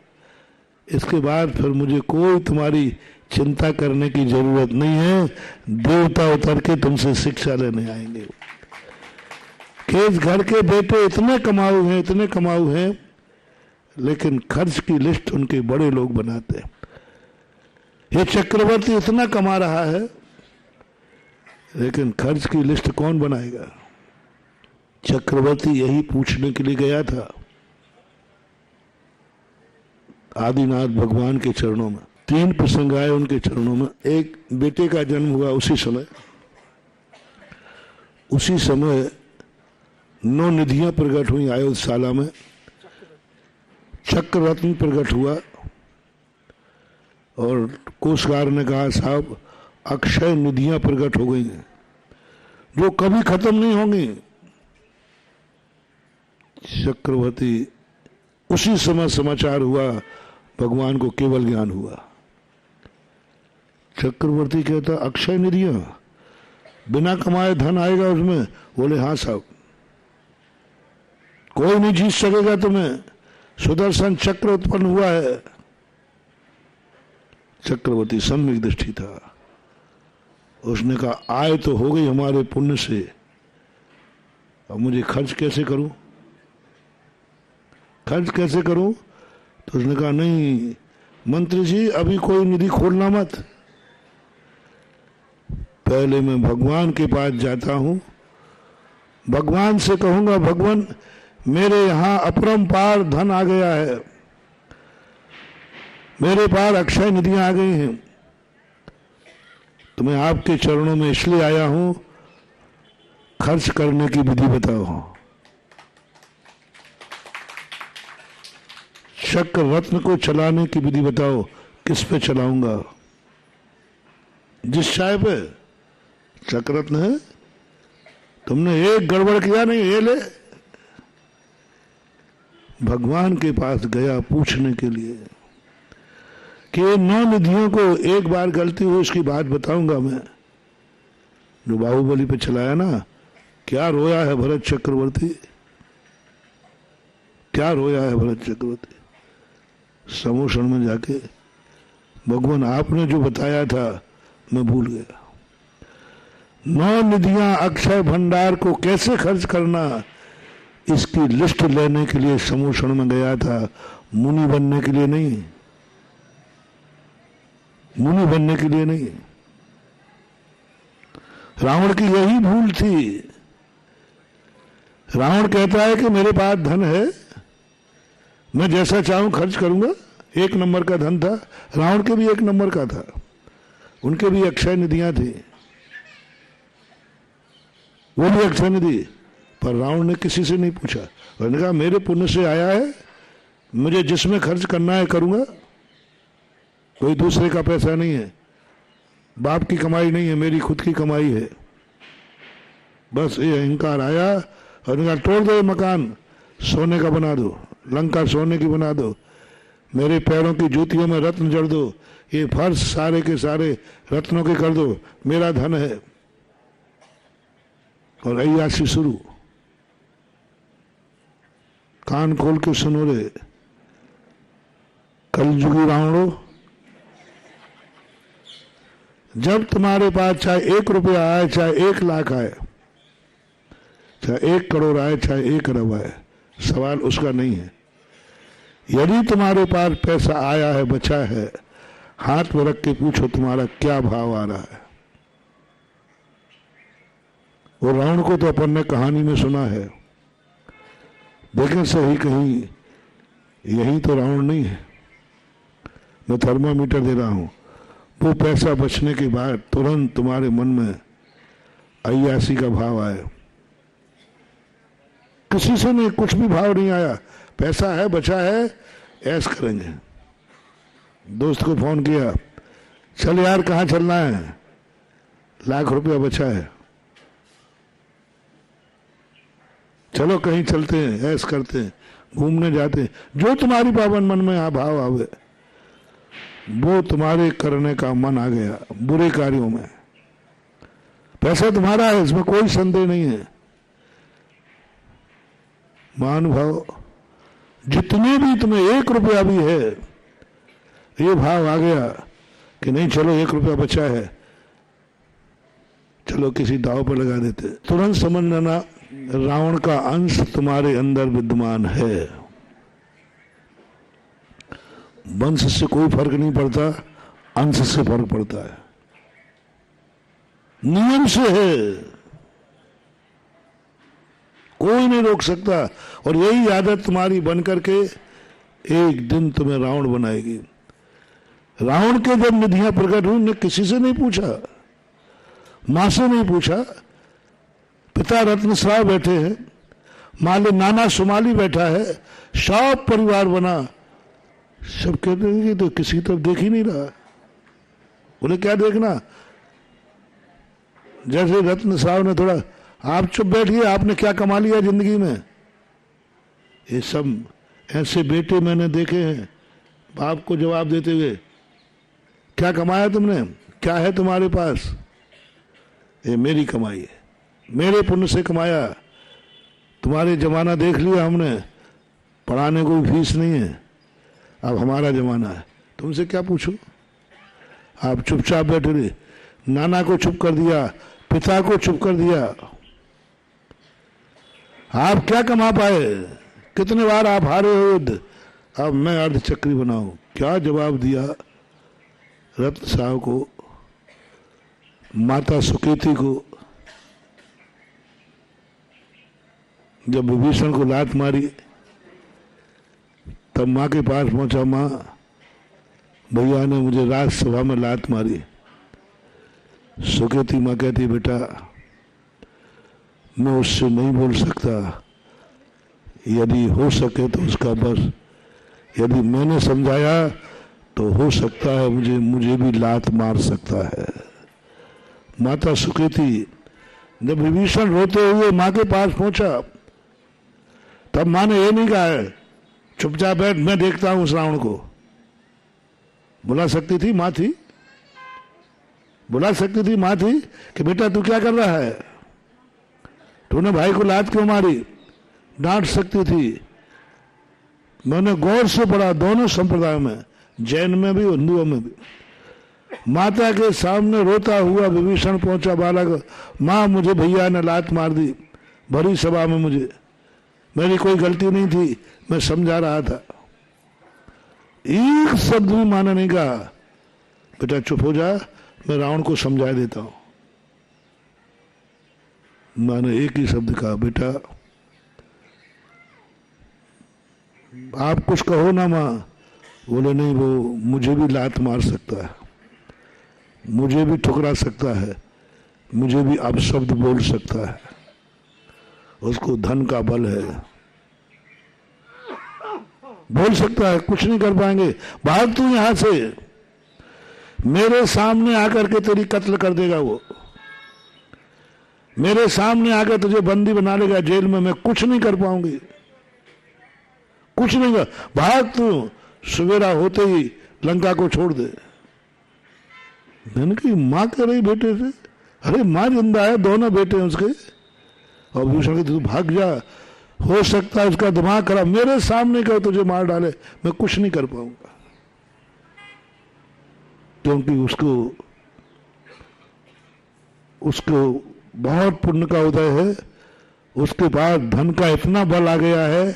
इसके बाद फिर मुझे कोई तुम्हारी चिंता करने की जरूरत नहीं है। देवता उतर के तुमसे शिक्षा लेने आएंगे कि इस घर के बेटे इतने कमाऊ हैं, इतने कमाऊ हैं, लेकिन खर्च की लिस्ट उनके बड़े लोग बनाते हैं। ये चक्रवर्ती इतना कमा रहा है लेकिन खर्च की लिस्ट कौन बनाएगा? चक्रवर्ती यही पूछने के लिए गया था आदिनाथ भगवान के चरणों में। 3 प्रसंग आए उनके चरणों में। एक, बेटे का जन्म हुआ उसी समय 9 निधियां प्रकट हुई आयोधशाला में, चक्र रत्न प्रकट हुआ और कोषगार ने कहा साहब अक्षय निधियां प्रकट हो गई हैं जो कभी खत्म नहीं होंगी। चक्रवर्ती उसी समय समाचार हुआ, भगवान को केवल ज्ञान हुआ। चक्रवर्ती कहता अक्षय निधियां, बिना कमाए धन आएगा उसमें? बोले हाँ साहब, कोई नहीं जीत सकेगा तुम्हें, सुदर्शन चक्र उत्पन्न हुआ है। चक्रवर्ती सम्यक दृष्टि था, उसने कहा आय तो हो गई हमारे पुण्य से, अब मुझे खर्च कैसे करूं, खर्च कैसे करूं? तो उसने कहा नहीं मंत्री जी अभी कोई निधि खोलना मत, पहले मैं भगवान के पास जाता हूं, भगवान से कहूंगा भगवान मेरे यहां अपरंपार धन आ गया है, मेरे पास अक्षय निधियां आ गई हैं, तो मैं आपके चरणों में इसलिए आया हूं, खर्च करने की विधि बताओ। चक्र रत्न को चलाने की विधि बताओ, किस पे चलाऊंगा? जिस चाय पे चक्र रत्न है, तुमने एक गड़बड़ किया नहीं, ये ले। भगवान के पास गया पूछने के लिए कि 9 निधियों को एक बार गलती हुई, उसकी बात बताऊंगा मैं, जो बाहुबली पे चलाया ना। क्या रोया है भरत चक्रवर्ती, क्या रोया है भरत चक्रवर्ती। समोषण में जाके भगवान आपने जो बताया था मैं भूल गया। 9 निधियां अक्षय भंडार को कैसे खर्च करना, इसकी लिस्ट लेने के लिए समोषण में गया था, मुनि बनने के लिए नहीं, मुनि बनने के लिए नहीं। रावण की यही भूल थी। रावण कहता है कि मेरे पास धन है, मैं जैसा चाहूं खर्च करूंगा। 1 नंबर का धन था, रावण के भी 1 नंबर का था, उनके भी अक्षय निधियां थी, वो भी अक्षय निधि। पर रावण ने किसी से नहीं पूछा, उन्होंने कहा मेरे पुण्य से आया है, मुझे जिसमें खर्च करना है करूंगा, कोई दूसरे का पैसा नहीं है, बाप की कमाई नहीं है, मेरी खुद की कमाई है। बस ये अहंकार आया और उन्होंने कहा तोड़ दो ये मकान, सोने का बना दो, लंका सोने की बना दो, मेरे पैरों की जूतियों में रत्न जड़ दो, ये फर्श सारे के सारे रत्नों के कर दो, मेरा धन है। और अय्याशी शुरू। कान खोल के सुनो रे, कलयुगी रावणो, जब तुम्हारे पास चाहे 1 रुपया आए, चाहे 1 लाख आए, चाहे 1 करोड़ आए, चाहे 1 अरब आए, सवाल उसका नहीं है। यदि तुम्हारे पास पैसा आया है, बचा है, हाथ में रख के पूछो तुम्हारा क्या भाव आ रहा है। वो रावण को तो अपन ने कहानी में सुना है, लेकिन सही कहीं यही तो रावण नहीं है। मैं थर्मामीटर दे रहा हूं, वो पैसा बचने के बाद तुरंत तुम्हारे मन में अय्यासी का भाव आए। किसी से नहीं, कुछ भी भाव नहीं आया, पैसा है, बचा है, ऐश करेंगे। दोस्त को फोन किया, चल यार कहाँ चलना है, 1 लाख रुपया बचा है, चलो कहीं चलते हैं, ऐश करते हैं, घूमने जाते हैं। जो तुम्हारी पावन मन में भाव आवे, वो तुम्हारे करने का मन आ गया बुरे कार्यों में। पैसा तुम्हारा है, इसमें कोई संदेह नहीं है। महानुभाव, जितने भी तुम्हें 1 रुपया भी है, ये भाव आ गया कि नहीं चलो 1 रुपया बचा है, चलो किसी दाव पर लगा देते, तुरंत समझ लेना रावण का अंश तुम्हारे अंदर विद्यमान है। वंश से कोई फर्क नहीं पड़ता, अंश से फर्क पड़ता है, नियम से है, कोई नहीं रोक सकता। और यही आदत तुम्हारी बन करके एक दिन तुम्हें रावण बनाएगी। रावण के जब निधियां प्रकट हुई, ने किसी से नहीं पूछा, मां से नहीं पूछा, पिता रत्नश्राव बैठे हैं, माले नाना सुमाली बैठा है, सब परिवार बना, सब कहते हैं कि तो किसी की तरफ देख ही नहीं रहा। उन्हें क्या देखना, जैसे रत्नश्राव ने थोड़ा, आप चुप बैठिए, आपने क्या कमा लिया जिंदगी में। ये सब ऐसे बेटे मैंने देखे हैं बाप को जवाब देते हुए, क्या कमाया तुमने, क्या है तुम्हारे पास, ये मेरी कमाई है, मेरे पुण्य से कमाया, तुम्हारे जमाना देख लिया हमने, पढ़ाने को भी फीस नहीं है, अब हमारा जमाना है, तुमसे क्या पूछो। आप चुपचाप बैठे रहे, नाना को चुप कर दिया, पिता को चुप कर दिया। आप क्या कमा पाए, कितने बार आप हारे हो युद्ध, अब मैं अर्धचक्री बनाऊं, क्या जवाब दिया रत्न साहब को, माता सुकेती को। जब विभीषण को लात मारी, तब माँ के पास पहुंचा, माँ भैया ने मुझे राजसभा में लात मारी। सुकेती माँ कहती, बेटा मैं उससे नहीं बोल सकता, यदि हो सके तो उसका बस, यदि मैंने समझाया तो हो सकता है मुझे भी लात मार सकता है। माता सुकेती, जब विभीषण रोते हुए माँ के पास पहुंचा, तब माँ ने ये नहीं कहा है चुपचाप बैठ मैं देखता हूं उस रावण को। बुला सकती थी, माँ थी, बुला सकती थी, माँ थी कि बेटा तू क्या कर रहा है, तूने भाई को लात क्यों मारी, डांट सकती थी। मैंने गौर से पढ़ा दोनों संप्रदायों में, जैन में भी हिंदुओं में भी। माता के सामने रोता हुआ विभीषण पहुंचा, बालक, माँ मुझे भैया ने लात मार दी भरी सभा में, मुझे, मेरी कोई गलती नहीं थी, मैं समझा रहा था। एक शब्द भी माँ ने नहीं कहा, बेटा चुप हो जा, मैं रावण को समझा देता हूं। माँ ने एक ही शब्द कहा, बेटा आप कुछ कहो ना माँ। बोले नहीं, वो मुझे भी लात मार सकता है, मुझे भी ठुकरा सकता है, मुझे भी अपशब्द बोल सकता है, उसको धन का बल है, बोल सकता है, कुछ नहीं कर पाएंगे। भाग तू यहां से, मेरे सामने आकर के तेरी कत्ल कर देगा वो, मेरे सामने आकर तुझे बंदी बना लेगा जेल में, मैं कुछ नहीं कर पाऊंगी, कुछ नहीं कर, भाग तू, सवेरा होते ही लंका को छोड़ दे। मैंने कही माँ कह रही बेटे से, अरे माँ जिंदा है, दोनों बेटे हैं उसके, और भूषण के तू भाग जा। हो सकता है उसका दिमाग खराब, मेरे सामने कहो तुझे मार डाले, मैं कुछ नहीं कर पाऊंगा, क्योंकि उसको उसको बहुत पुण्य का उदय है, उसके बाद धन का इतना बल आ गया है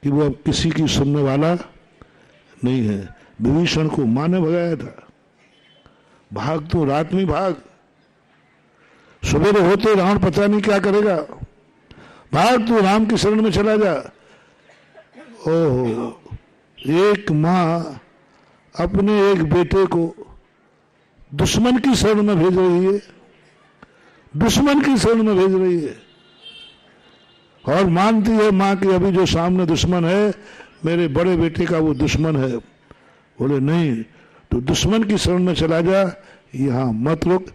कि वो अब किसी की सुनने वाला नहीं है। विभीषण को मां ने भगाया था, भाग तो रात में भाग, सवेरे होते रावण पता नहीं क्या करेगा, भाग तू राम की शरण में चला जा। ओहो, एक मां अपने एक बेटे को दुश्मन की शरण में भेज रही है, दुश्मन की शरण में भेज रही है, और मानती है मां कि अभी जो सामने दुश्मन है मेरे बड़े बेटे का वो दुश्मन है। बोले नहीं, तो दुश्मन की शरण में चला जा, यहां मत रुक,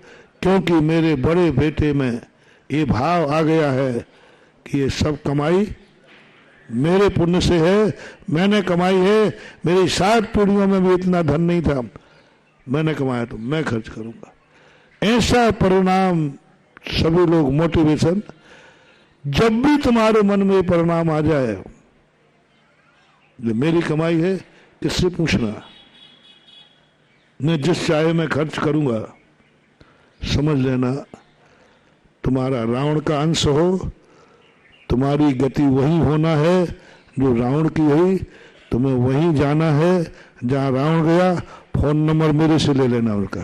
क्योंकि मेरे बड़े बेटे में ये भाव आ गया है कि ये सब कमाई मेरे पुण्य से है, मैंने कमाई है, मेरी 7 पीढ़ियों में भी इतना धन नहीं था, मैंने कमाया तो मैं खर्च करूंगा। ऐसा परिणाम सभी लोग, मोटिवेशन, जब भी तुम्हारे मन में परिणाम आ जाए, जो मेरी कमाई है किससे पूछना, मैं जिस चाहे मैं खर्च करूंगा, समझ लेना तुम्हारा रावण का अंश हो, तुम्हारी गति वही होना है जो रावण की हुई, तुम्हें वही जाना है जहां रावण गया। फोन नंबर मेरे से ले लेना उनका,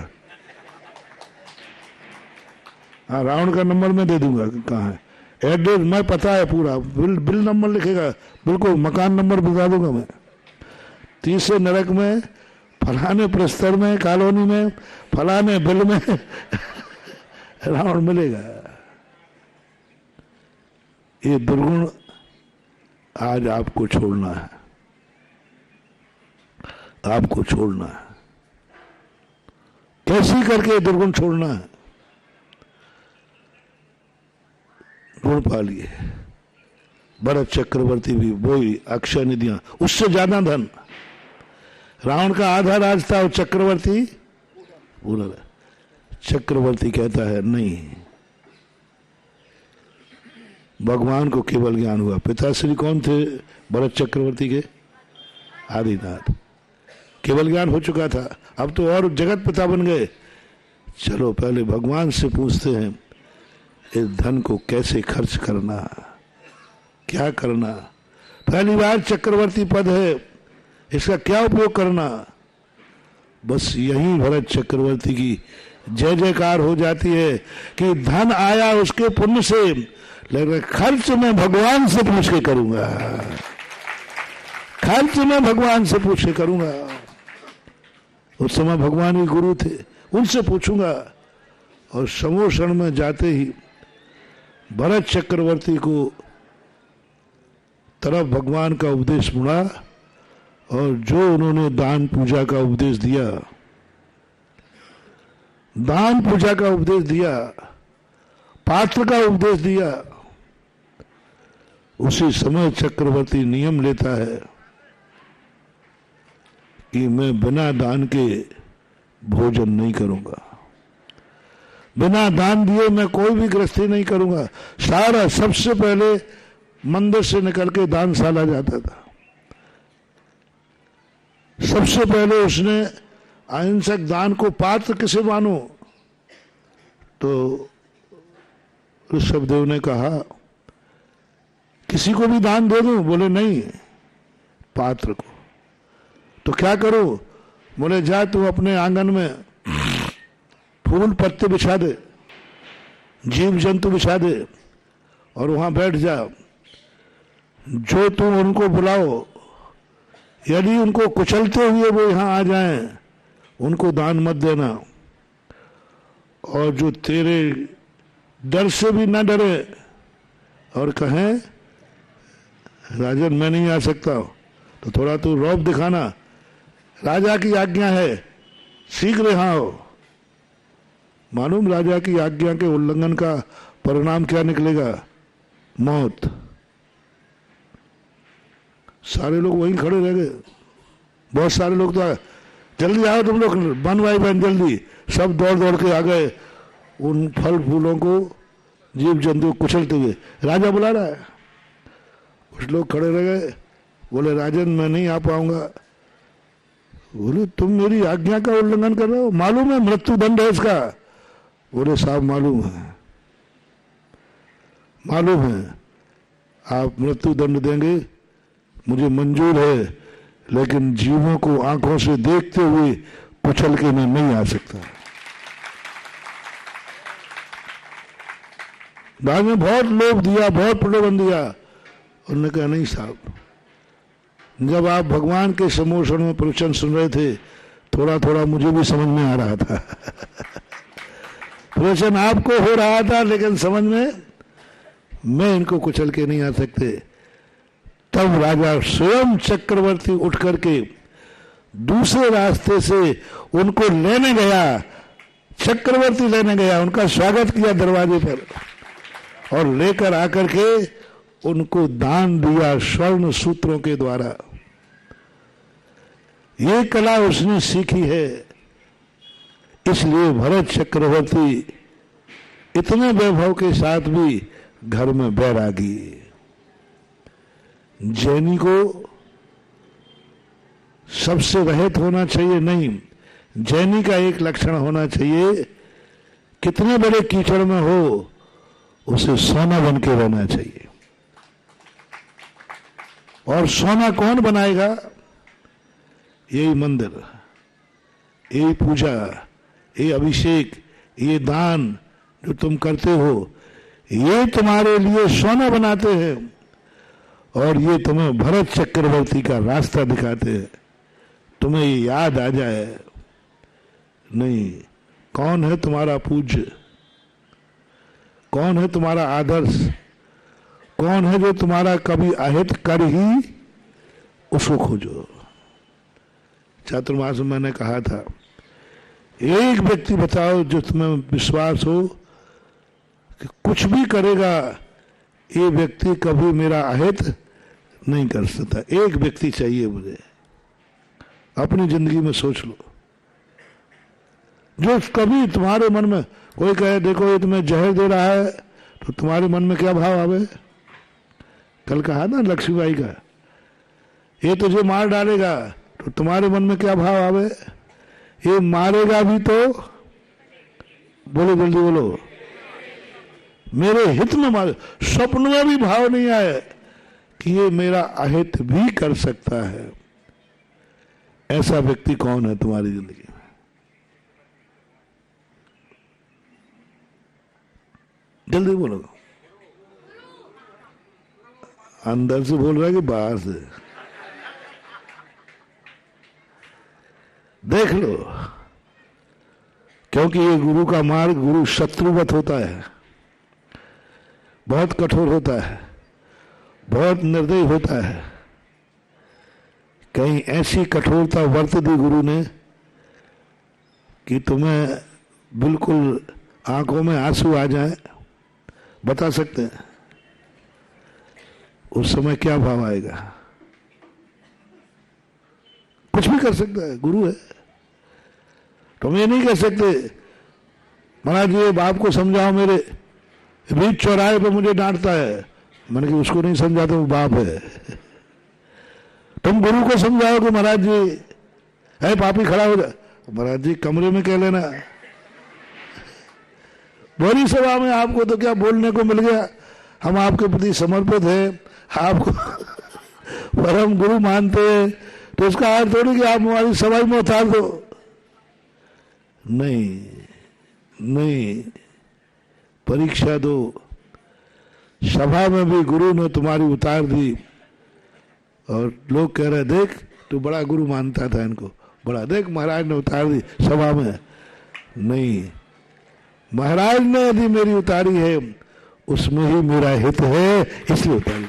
हाँ रावण का नंबर मैं दे दूंगा, कहाँ है एड्रेस मैं पता है पूरा, बिल नंबर लिखेगा, बिल्कुल मकान नंबर बता दूंगा मैं, 30 नरक में, फलाने प्रस्तर में, कॉलोनी में, फलाने बिल में रावण मिलेगा। ये दुर्गुण आज आपको छोड़ना है, आपको छोड़ना है। कैसे करके दुर्गुण छोड़ना है? गुण पालिए। भरत चक्रवर्ती भी वही अक्षय निधियां, उससे ज्यादा धन, रावण का आधा राज था और चक्रवर्ती पूरा। चक्रवर्ती कहता है नहीं, भगवान को केवल ज्ञान हुआ। पिताश्री कौन थे भरत चक्रवर्ती के? आदिनाथ। केवल ज्ञान हो चुका था, अब तो और जगत पिता बन गए। चलो पहले भगवान से पूछते हैं इस धन को कैसे खर्च करना, क्या करना। पहली बार चक्रवर्ती पद है, इसका क्या उपयोग करना। बस यही भरत चक्रवर्ती की जय जयकार हो जाती है कि धन आया उसके पुण्य से, लेकिन खर्च मैं भगवान से पूछ के करूंगा, खर्च मैं भगवान से पूछ के करूंगा। उस समय भगवान ही गुरु थे, उनसे पूछूंगा। और समोषण में जाते ही भरत चक्रवर्ती को तरफ भगवान का उपदेश मुड़ा, और जो उन्होंने दान पूजा का उपदेश दिया, दान पूजा का उपदेश दिया, पात्र का उपदेश दिया, उसी समय चक्रवर्ती नियम लेता है कि मैं बिना दान के भोजन नहीं करूंगा, बिना दान दिए मैं कोई भी गृहस्थी नहीं करूंगा। सारा सबसे पहले मंदिर से निकल के दानशाला जाता था। सबसे पहले उसने अहिंसक दान को पात्र किसे मानो, तो ऋषभदेव ने कहा किसी को भी दान दे दूं? बोले नहीं, पात्र को। तो क्या करो? बोले जा तू अपने आंगन में फूल पत्ते बिछा दे, जीव जंतु बिछा दे, और वहां बैठ जा। जो तुम उनको बुलाओ, यदि उनको कुचलते हुए वो यहां आ जाएं, उनको दान मत देना। और जो तेरे डर से भी ना डरे और कहें राजन मैं नहीं आ सकता, तो थोड़ा तू रौब दिखाना, राजा की आज्ञा है, शीघ्र यहाँ आओ। मालूम राजा की आज्ञा के उल्लंघन का परिणाम क्या निकलेगा? मौत। सारे लोग वहीं खड़े रह गए। बहुत सारे लोग तो जल्दी आओ तुम लोग, बन भाई बहन जल्दी, सब दौड़ दौड़ के आ गए उन फल फूलों को जीव जंतु कुचलते हुए। राजा बुला रहा है, कुछ लोग खड़े रह गए, बोले राजन मैं नहीं आ पाऊंगा। बोले तुम मेरी आज्ञा का उल्लंघन कर रहे हो, मालूम है मृत्यु दंड है इसका। बोले साहब मालूम है, मालूम है, आप मृत्यु दंड देंगे मुझे मंजूर है, लेकिन जीवों को आंखों से देखते हुए कुचल के मैं नहीं आ सकता। बाद में बहुत लोभ दिया, बहुत प्रलोभन दिया। उन्होंने कहा नहीं साहब, जब आप भगवान के सम्मोहन में प्रवचन सुन रहे थे, थोड़ा थोड़ा मुझे भी समझ में आ रहा था। प्रवचन आपको हो रहा था, लेकिन समझ में मैं इनको कुचल के नहीं आ सकते। तब राजा स्वयं चक्रवर्ती उठ करके दूसरे रास्ते से उनको लेने गया, चक्रवर्ती लेने गया, उनका स्वागत किया दरवाजे पर और लेकर आकर के उनको दान दिया स्वर्ण सूत्रों के द्वारा। ये कला उसने सीखी है, इसलिए भरत चक्रवर्ती इतने वैभव के साथ भी घर में बैरागी। जैनी को सबसे रहित होना चाहिए नहीं, जैनी का एक लक्षण होना चाहिए, कितने बड़े कीचड़ में हो उसे सोना बन के रहना चाहिए। और सोना कौन बनाएगा? यही मंदिर, यही पूजा, ये अभिषेक, ये दान जो तुम करते हो, ये तुम्हारे लिए सोना बनाते हैं और ये तुम्हें भरत चक्रवर्ती का रास्ता दिखाते हैं। तुम्हें ये याद आ जाए, नहीं कौन है तुम्हारा पूज्य, कौन है तुम्हारा आदर्श, कौन है जो तुम्हारा कभी अहित कर ही उसको खोजो। चातुर्मास में मैंने कहा था, एक व्यक्ति बताओ जो तुम्हें विश्वास हो कि कुछ भी करेगा ये व्यक्ति कभी मेरा अहित नहीं कर सकता। एक व्यक्ति चाहिए मुझे, अपनी जिंदगी में सोच लो, जो कभी तुम्हारे मन में कोई कहे देखो ये तुम्हें जहर दे रहा है, तो तुम्हारे मन में क्या भाव आवे? कल कहा ना लक्ष्मीबाई का, ये तुझे मार डालेगा, तो तुम्हारे मन में क्या भाव आवे? ये मारेगा भी तो, बोलो जल्दी बोलो, मेरे हित में मारे। स्वप्न में भी भाव नहीं आए कि ये मेरा अहित भी कर सकता है। ऐसा व्यक्ति कौन है तुम्हारी जिंदगी में? जल्दी बोलो। अंदर से बोल रहा है कि बाहर से? देख लो, क्योंकि ये गुरु का मार्ग गुरु शत्रुवत होता है, बहुत कठोर होता है, बहुत निर्दयी होता है। कहीं ऐसी कठोरता वर्त दी गुरु ने कि तुम्हें बिल्कुल आंखों में आंसू आ जाए, बता सकते हैं उस समय क्या भाव आएगा? कुछ भी कर सकता है, गुरु है। तुम ये नहीं कह सकते महाराज जी बाप को समझाओ, मेरे बीच चौराहे पे मुझे डांटता है। मैंने कहा उसको नहीं समझाते, वो बाप है। तुम गुरु को समझाओ कि महाराज जी है पापी खड़ा हो जाए, महाराज जी कमरे में कह लेना। बड़ी सभा में आपको तो क्या बोलने को मिल गया, हम आपके प्रति समर्पित हैं, आपको परम गुरु मानते हैं, तो इसका अर्थ थोड़ी कि आप हमारी सभा में उतार दो। नहीं नहीं, परीक्षा दो। सभा में भी गुरु ने तुम्हारी उतार दी और लोग कह रहे देख तू बड़ा गुरु मानता था इनको, बड़ा देख महाराज ने उतार दी सभा में। नहीं, महाराज ने यदि मेरी उतारी है उसमें ही मेरा हित है, इसलिए उतारी।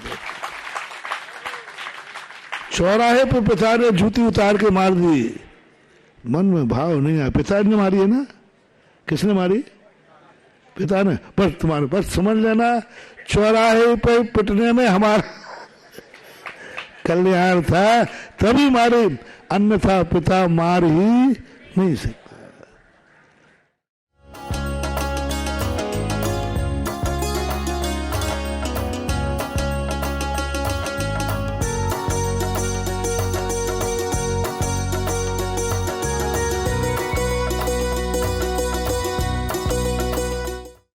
चौराहे पर पिता ने जूती उतार के मार दी, मन में भाव नहीं आया। पिता ने मारी है ना? किसने मारी? पिता ने। बस तुम्हारे बस समझ लेना, चौराहे पर पिटने में हमारा कल्याण था तभी मारे, अन्यथा पिता मार ही नहीं सकते।